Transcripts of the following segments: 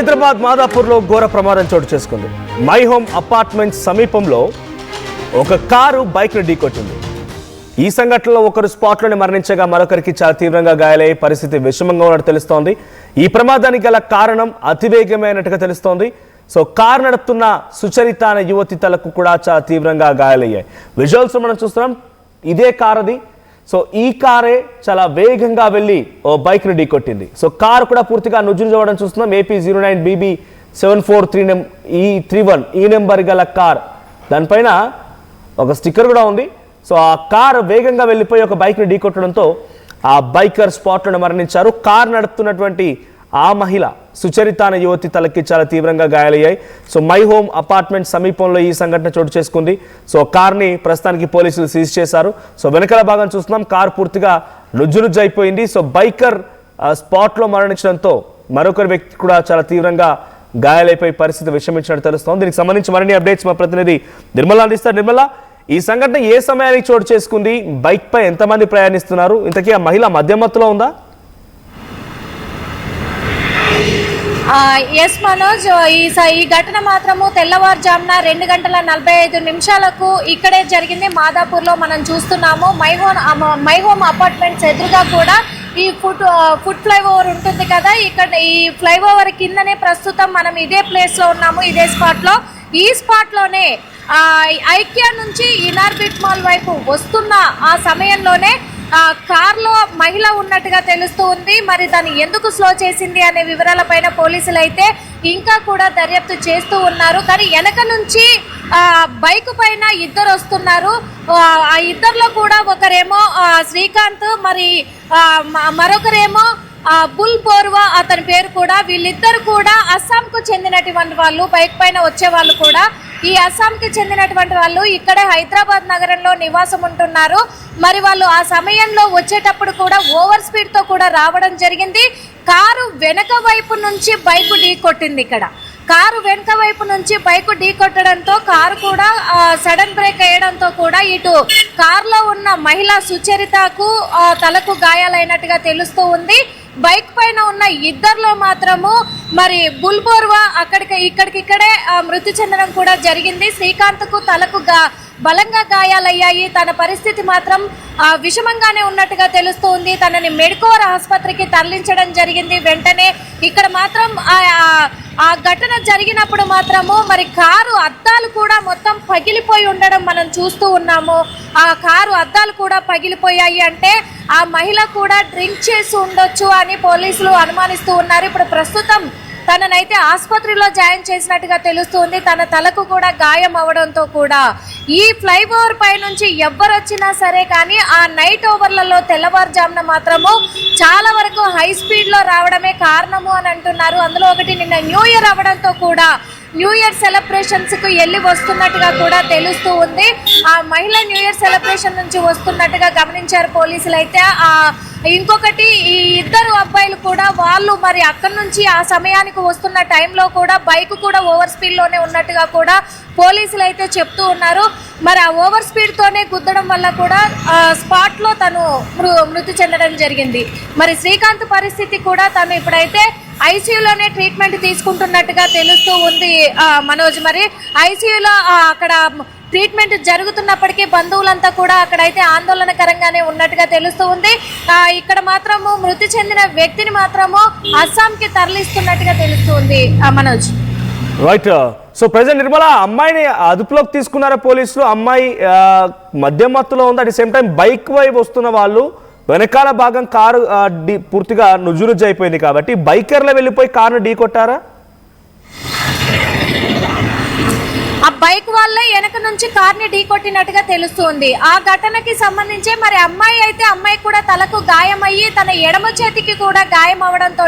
హైదరాబాద్ మాదాపూర్లో ఘోర ప్రమాదం చోటు చేసుకుంది. మై హోమ్ అపార్ట్మెంట్స్ సమీపంలో ఒక కారు బైక్ను ఢీకొట్టింది. ఈ సంఘటనలో ఒకరు స్పాట్లోనే మరణించగా మరొకరికి చాలా తీవ్రంగా గాయాలయ్యే పరిస్థితి విషమంగా ఉన్నట్టు తెలుస్తోంది. ఈ ప్రమాదానికి గల కారణం అతివేగమైనట్టుగా తెలుస్తోంది. సో కారు నడుపుతున్న సుచరిత అనే యువతి తలకు కూడా చాలా తీవ్రంగా గాయాలయ్యాయి. విజువల్స్ మనం చూస్తున్నాం, ఇదే కార్ అది. సో ఈ కారే చాలా వేగంగా వెళ్ళి ఓ బైక్ను ఢీకొట్టింది. సో కారు కూడా పూర్తిగా నుజ్జును చూడడం చూస్తున్నాం. AP 09BB74331 ఈ నెంబర్ గల కార్, దానిపైన ఒక స్టిక్కర్ కూడా ఉంది. సో ఆ కార్ వేగంగా వెళ్ళిపోయి ఒక బైక్ని ఢీకొట్టడంతో ఆ బైకర్ స్పాట్లోనే మరణించారు. కార్ నడుపుతున్నటువంటి ఆ మహిళ సుచరిత అనే యువతి తలకి చాలా తీవ్రంగా గాయాలయ్యాయి. సో మై హోమ్ అపార్ట్మెంట్ సమీపంలో ఈ సంఘటన చోటు చేసుకుంది. సో కార్ని ప్రస్తుతానికి పోలీసులు సీజ్ చేశారు. సో వెనకాల భాగం చూస్తున్నాం, కార్ పూర్తిగా నుజ్జు అయిపోయింది. సో బైకర్ స్పాట్లో మరణించడంతో మరొకరి వ్యక్తి కూడా చాలా తీవ్రంగా గాయాలైపోయి పరిస్థితి విషమించినట్టు తెలుస్తోంది. దీనికి సంబంధించి మరిన్ని అప్డేట్స్ మా ప్రతినిధి నిర్మల అందిస్తారు. నిర్మల, ఈ సంఘటన ఏ సమయానికి చోటు చేసుకుంది? బైక్ పై ఎంతమంది ప్రయాణిస్తున్నారు? ఇంతకీ ఆ మహిళ మధ్యమత్తులో ఉందా? ఎస్ మనోజ్, ఈ ఘటన మాత్రము తెల్లవారుజామున 2:45 ఇక్కడే జరిగింది. మాదాపూర్లో మనం చూస్తున్నాము. మై హోమ్ అపార్ట్మెంట్స్ ఎదురుగా కూడా ఈ ఫుట్ ఫ్లైఓవర్ ఉంటుంది కదా, ఇక్కడ ఈ ఫ్లైఓవర్ కిందనే ప్రస్తుతం మనం ఇదే ప్లేస్లో ఉన్నాము, ఇదే స్పాట్లో. ఈ స్పాట్లోనే ఐక్య నుంచి ఇనార్బిట్ మాల్ వైపు వస్తున్న ఆ సమయంలోనే కార్లో మహిళ ఉన్నట్టుగా తెలుస్తూ ఉంది. మరి దాన్ని ఎందుకు స్లో చేసింది అనే వివరాలపైన పోలీసులు అయితే ఇంకా కూడా దర్యాప్తు చేస్తూ ఉన్నారు. కానీ వెనక నుంచి బైక్ పైన ఇద్దరు వస్తున్నారు. ఆ ఇద్దరిలో కూడా ఒకరేమో శ్రీకాంత్, మరి మరొకరేమో బుల్ బోర్వా అతని పేరు కూడా. వీళ్ళిద్దరు కూడా అస్సాంకు చెందినటువంటి వాళ్ళు, బైక్ పైన వచ్చే వాళ్ళు కూడా ఈ అస్సాంకి చెందినటువంటి వాళ్ళు ఇక్కడే హైదరాబాద్ నగరంలో నివాసం ఉంటున్నారు. మరి వాళ్ళు ఆ సమయంలో వచ్చేటప్పుడు కూడా ఓవర్ స్పీడ్తో కూడా రావడం జరిగింది. కారు వెనక వైపు నుంచి బైక్ ఢీకొట్టింది. ఇక్కడ కారు వెనక వైపు నుంచి బైక్ ఢీకొట్టడంతో కారు కూడా సడన్ బ్రేక్ వేయడంతో కూడా ఇటు కారులో ఉన్న మహిళ సుచరితకు తలకు గాయాలైనట్టుగా తెలుస్తూ ఉంది. బైక్ పైన ఉన్న ఇద్దరిలో మాత్రము మరి బుల్బోర్వా ఇక్కడికిక్కడే మృతి చెందడం కూడా జరిగింది. శ్రీకాంత్కు తలకు బలంగా గాయాలయ్యాయి. తన పరిస్థితి మాత్రం విషమంగానే ఉన్నట్టుగా తెలుస్తుంది. తనని మెడికోర్ ఆసుపత్రికి తరలించడం జరిగింది. వెంటనే ఇక్కడ మాత్రం ఆ ఘటన జరిగినప్పుడు మాత్రము మరి కారు అద్దాలు కూడా మొత్తం పగిలిపోయి ఉండడం మనం చూస్తూ ఉన్నాము. ఆ కారు అద్దాలు కూడా పగిలిపోయాయి అంటే ఆ మహిళ కూడా డ్రింక్ చేసి ఉండొచ్చు అని పోలీసులు అనుమానిస్తూ ఉన్నారు. ఇప్పుడు ప్రస్తుతం తననైతే ఆసుపత్రిలో జాయిన్ చేసినట్టుగా తెలుస్తుంది. తన తలకు కూడా గాయం అవడంతో కూడా ఈ ఫ్లైఓవర్ పై నుంచి ఎవ్వరు వచ్చినా సరే కానీ ఆ నైట్ ఓవర్లలో తెల్లవారుజామున మాత్రము చాలా వరకు హై స్పీడ్లో రావడమే కారణము అని అంటున్నారు. అందులో ఒకటి నిన్న న్యూ ఇయర్ అవడంతో కూడా న్యూ ఇయర్ సెలబ్రేషన్స్కు వెళ్ళి వస్తున్నట్టుగా కూడా తెలుస్తూ ఉంది. ఆ మహిళ న్యూ ఇయర్ సెలబ్రేషన్ నుంచి వస్తున్నట్టుగా గమనించారు పోలీసులు అయితే. ఇంకొకటి ఈ ఇద్దరు అబ్బాయిలు కూడా వాళ్ళు మరి అక్కడి నుంచి ఆ సమయానికి వస్తున్న టైంలో కూడా బైక్ కూడా ఓవర్ స్పీడ్లోనే ఉన్నట్టుగా కూడా పోలీసులు అయితే చెప్తూ ఉన్నారు. మరి ఆ ఓవర్ స్పీడ్తోనే గుద్దడం వల్ల కూడా స్పాట్లో తను మృతి చెందడం జరిగింది. మరి శ్రీకాంత్ పరిస్థితి కూడా తను ఇప్పుడైతే ఐసీయూలోనే ట్రీట్మెంట్ తీసుకుంటున్నట్టుగా తెలుస్తూ ఉంది మనోజ్. మరి ఐసీయూలో అక్కడ ట్రీట్మెంట్ జరుగుతున్నప్పటికీ బంధువులంతా కూడా అక్కడైతే ఆందోళనకరంగానే ఉన్నట్టుగా తెలుస్తూ ఉంది. ఇక్కడ మాత్రము మృతి చెందిన వ్యక్తిని మాత్రము అస్సాంకి తరలిస్తున్నట్టుగా తెలుస్తూ ఉంది Manoj. Right. So present Nirmala, అమ్మాయిని అదుపులోకి తీసుకున్నారా పోలీసులు? అమ్మాయి మద్యం మత్తులో ఉంది. At the same time bike వైపు వస్తున్న వాళ్ళు వెనకాల భాగం కారు పూర్తిగా నుజ్జు అయిపోయింది కాబట్టి బైకర్లో వెళ్ళిపోయి కారును ఢీకొట్టారా? ఆ బైక్ వాళ్ళే వెనక నుంచి కార్ని ఢీకొట్టినట్టుగా తెలుస్తుంది. ఆ ఘటనకి సంబంధించి మరి అమ్మాయి కూడా తలకు గాయమయ్యి తన ఎడమ చేతికి కూడా గాయం అవడంతో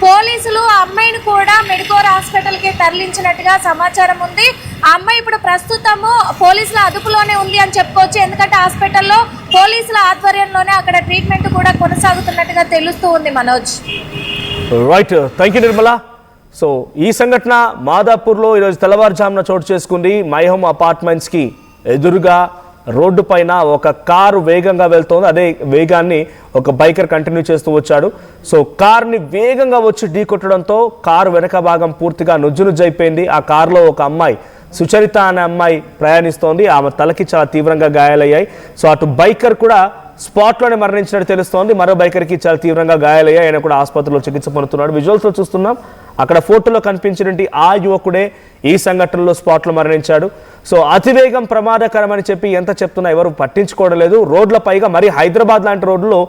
పోలీసులు ఆ అమ్మాయిని కూడా మెడికోర్ హాస్పిటల్కి తరలించినట్టుగా సమాచారం ఉంది. ఆ అమ్మాయి ఇప్పుడు ప్రస్తుతము పోలీసుల అదుపులోనే ఉంది అని చెప్పుకోవచ్చు. ఎందుకంటే హాస్పిటల్లో పోలీసుల ఆధ్వర్యంలోనే అక్కడ ట్రీట్మెంట్ కూడా కొనసాగుతున్నట్టుగా తెలుస్తూ ఉంది Manoj. Right, thank you Nirmala. So ఈ సంఘటన మాదాపూర్లో ఈరోజు తెల్లవారుజామున చోటు చేసుకుంది. మై హోమ్ అపార్ట్మెంట్స్కి ఎదురుగా రోడ్డు పైన ఒక కారు వేగంగా వెళ్తోంది. అదే వేగాన్ని ఒక బైకర్ కంటిన్యూ చేస్తూ వచ్చాడు. సో కార్ని వేగంగా వచ్చి ఢీకొట్టడంతో కారు వెనక భాగం పూర్తిగా నుజ్జునుజ్జైపోయింది. ఆ కారులో ఒక అమ్మాయి, సుచరిత అనే అమ్మాయి ప్రయాణిస్తోంది. ఆమె తలకి చాలా తీవ్రంగా గాయాలయ్యాయి. సో అటు బైకర్ కూడా స్పాట్లోనే మరణించినట్టు తెలుస్తోంది. మరో బైకర్కి చాలా తీవ్రంగా గాయాలయ్యాయి. ఆయన కూడా ఆసుపత్రిలో చికిత్స పొందుతున్నాడు. విజువల్స్లో చూస్తున్నాం, అక్కడ ఫోటోలో కనిపించినటువంటి ఆ యువకుడే ఈ సంఘటనలో స్పాట్లో మరణించాడు. సో అతివేగం ప్రమాదకరమని చెప్పి ఎంత చెప్తున్నా ఎవరు పట్టించుకోవడం లేదు. రోడ్ల పైగా మరి హైదరాబాద్ లాంటి రోడ్లలో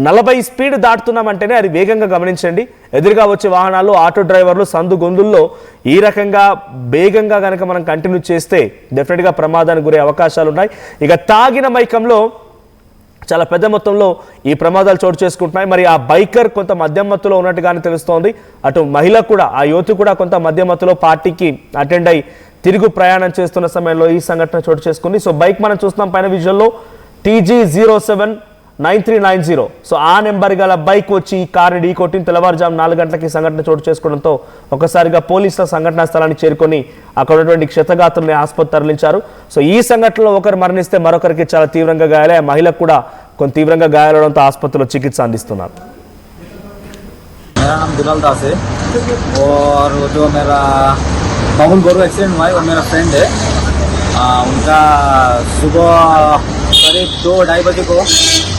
40 స్పీడ్ దాటుతున్నామంటేనే అది వేగంగా గమనించండి. ఎదురుగా వచ్చే వాహనాలు, ఆటో డ్రైవర్లు సందు గొంతుల్లో ఈ రకంగా వేగంగా కనుక మనం కంటిన్యూ చేస్తే డెఫినెట్గా ప్రమాదానికి గురే అవకాశాలు ఉన్నాయి. ఇక తాగిన మైకంలో చాలా పెద్ద మొత్తంలో ఈ ప్రమాదాలు చోటు చేసుకుంటున్నాయి. మరి ఆ బైకర్ కొంత మద్యం మత్తులో ఉన్నట్టుగానే తెలుస్తోంది. అటు మహిళ కూడా, ఆ యువతి కూడా కొంత మద్యం మత్తులో పార్టీకి అటెండ్ అయి తిరుగు ప్రయాణం చేస్తున్న సమయంలో ఈ సంఘటన చోటు చేసుకుంది. సో బైక్ మనం చూస్తున్నాం పైన విజువల్లో TG079390. సో ఆ నెంబర్ గల బైక్ వచ్చి ఈ కారుని ఢీకొట్టిన తెల్లవారుజాము 4 గంటలకి సంఘటన చోటు చేసుకోవడంతో ఒక్కసారిగా పోలీసుల సంఘటనా స్థలానికి చేరుకొని అక్కడ ఉన్నటువంటి క్షతగాత్రుల్ని ఆసుపత్రి తరలించారు. సో ఈ సంఘటనలో ఒకరు మరణిస్తే మరొకరికి చాలా తీవ్రంగా గాయాలే. ఆ మహిళకు కూడా కొంత తీవ్రంగా గాయాలవడంతో ఆసుపత్రిలో చికిత్స అందిస్తున్నారు. मेरा नाम दुलाल दास है और जो मेरा बाबुल गोरू एक्सीडेंट हुआ है वो मेरा फ्रेंड है। उनका सुबह करीब 2-2:30 बजे को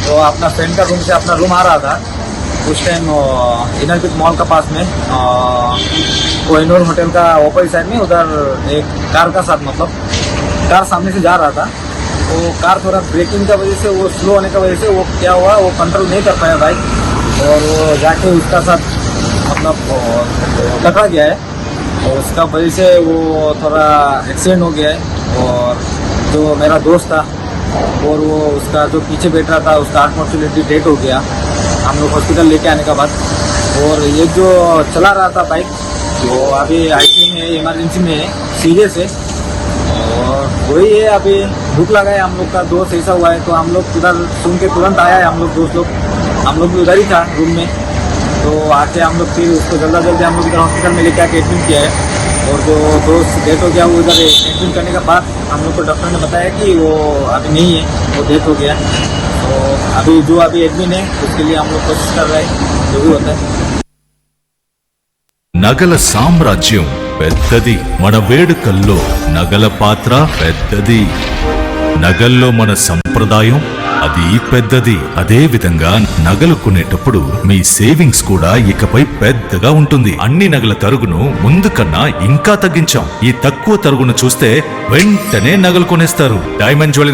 वो अपना फ्रेंड का रूम से अपना रूम आ रहा था। उस टाइम इनरपीट मॉल का पास में कोहिनूर होटल का ओपोजिट साइड में उधर एक कार का साथ, मतलब कार सामने से जा रहा था। वो कार थोड़ा ब्रेकिंग का वजह से, वो स्लो होने का वजह से वो क्या हुआ, वो कंट्रोल नहीं कर पाया बाइक और वो जाके उसका साथ मतलब टकरा गया है और उसका वजह से वो थोड़ा एक्सीडेंट हो गया है। और जो मेरा दोस्त था और वो उसका जो पीछे बैठ रहा था उसका अनफॉर्चुनेटली डेथ हो गया हम लोग हॉस्पिटल लेके आने के बाद। और ये जो चला रहा था बाइक वो अभी आईसीयू में, इमरजेंसी में है, सीरियस है। और वही है, अभी भूख लगा है, हम लोग का दोस्त ऐसा हुआ है तो हम लोग उधर सुन के तुरंत आया है। हम लोग दोस्त लोग, हम लोग भी उधर ही था रूम में, तो आके हम लोग फिर उसको जल्दी हम लोग इधर हॉस्पिटल में लेके आके एडमिट किया है। और जो दोस्त डेथ हो गया वो उधर एडमिट करने के बाद हम लोग को डॉक्टर ने बताया कि वो अभी नहीं है, वो डेथ हो गया। तो अभी जो अभी एडमिट है उसके लिए हम लोग कोशिश कर रहे हैं जो भी होता है। నగల సామ్రాజ్యం పెద్దది, మన వేడుకల్లో నగల పాత్ర పెద్దది. నగల్లో మన సంప్రదాయం అది పెద్దది. అదే విధంగా నగలు కొనేటప్పుడు మీ సేవింగ్స్ కూడా ఇకపై పెద్దగా ఉంటుంది. అన్ని నగల తరుగును ముందు కన్నా ఇంకా తగ్గించాం. ఈ తక్కువ తరుగును చూస్తే వెంటనే నగలు కొనేస్తారు. Diamond jewellery